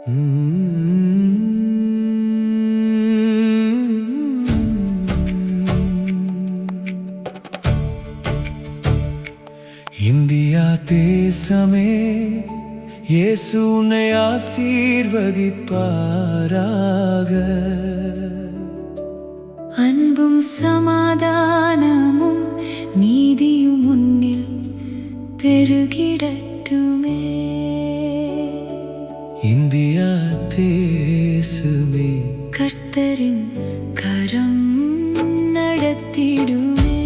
India தேசமே இயேசு உன்னை ஆசீர்வதிப்பாராக. அன்பும் சமாதானமும் நீதியும் உன்னில் பெருகிடட்டுமே. இந்தியா தேசமே கர்த்தரின் கரம் நடத்திடுமே.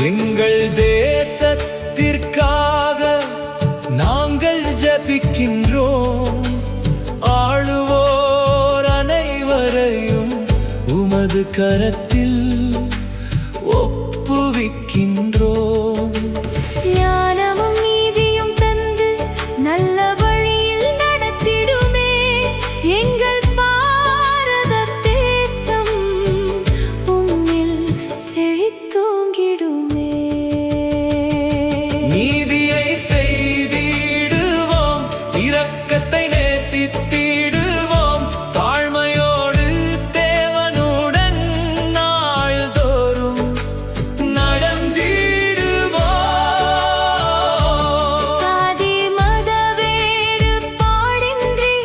எங்கள் தேசத்திற்காக நாங்கள் ஜெபிக்கின்றோம். ஆளுவோர் அனைவரையும் உமது கரத்தில் ஒப்புவிக்கின்றோம். ஞானமும் நீதியும் தந்து நல்ல வழியில் நடத்திடுமே. எங்கள் பாரத தேசம் உம்மில் செழித்தோங்கிடுமே. நீதியை செய்திடுவோம், இரக்கத்தை நேசித்திடுவோம். தாழ்மையோடு தேவனுடன் நாள்தோறும் நடந்திடுவோம். சாதி மத வேறுபாடின்றி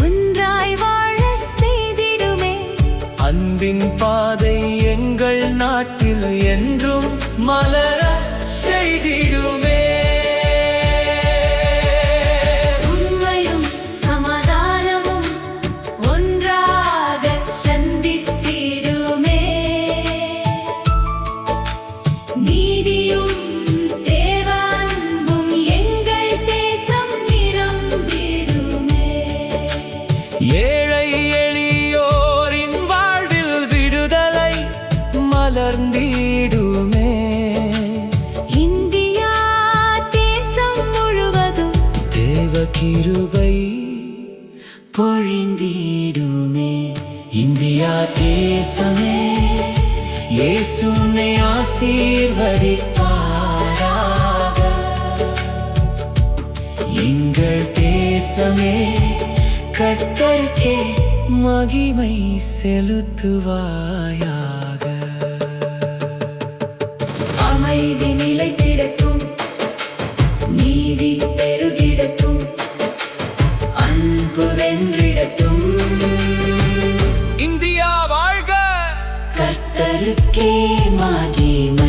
ஒன்றாய் வாழ செய்திடுமே. அன்பின் பாதை எங்கள் நாட்டில் என்றும் மலர செய்திடுமே. உண்மையும் சமாதானமும் ஒன்றாகச் சந்தித்திடுமே. நீதியும் தேவ அன்பும் எங்கள் தேசம் நிரம்பிடுமே. ஏழை எளியோரின் வாழ்வில் விடுதலை மலர்ந்திடுமே. இந்தியா தேசம் முழுவதும் தேவ கிருபை பொழிந்திடுமே. இந்தியா தேசமே இயேசு உன்னை ஆசீர்வதிப்பாராக. எங்கள் தேசமே கர்த்தருக்கே மகிமை செலுத்துவாயாக. அமைதி நிலைத்திடட்டும், நீதி பெருகிடட்டும், அன்பு வென்றிடட்டும். இந்தியா வாழ்க! கர்த்தருக்கே மகிமை.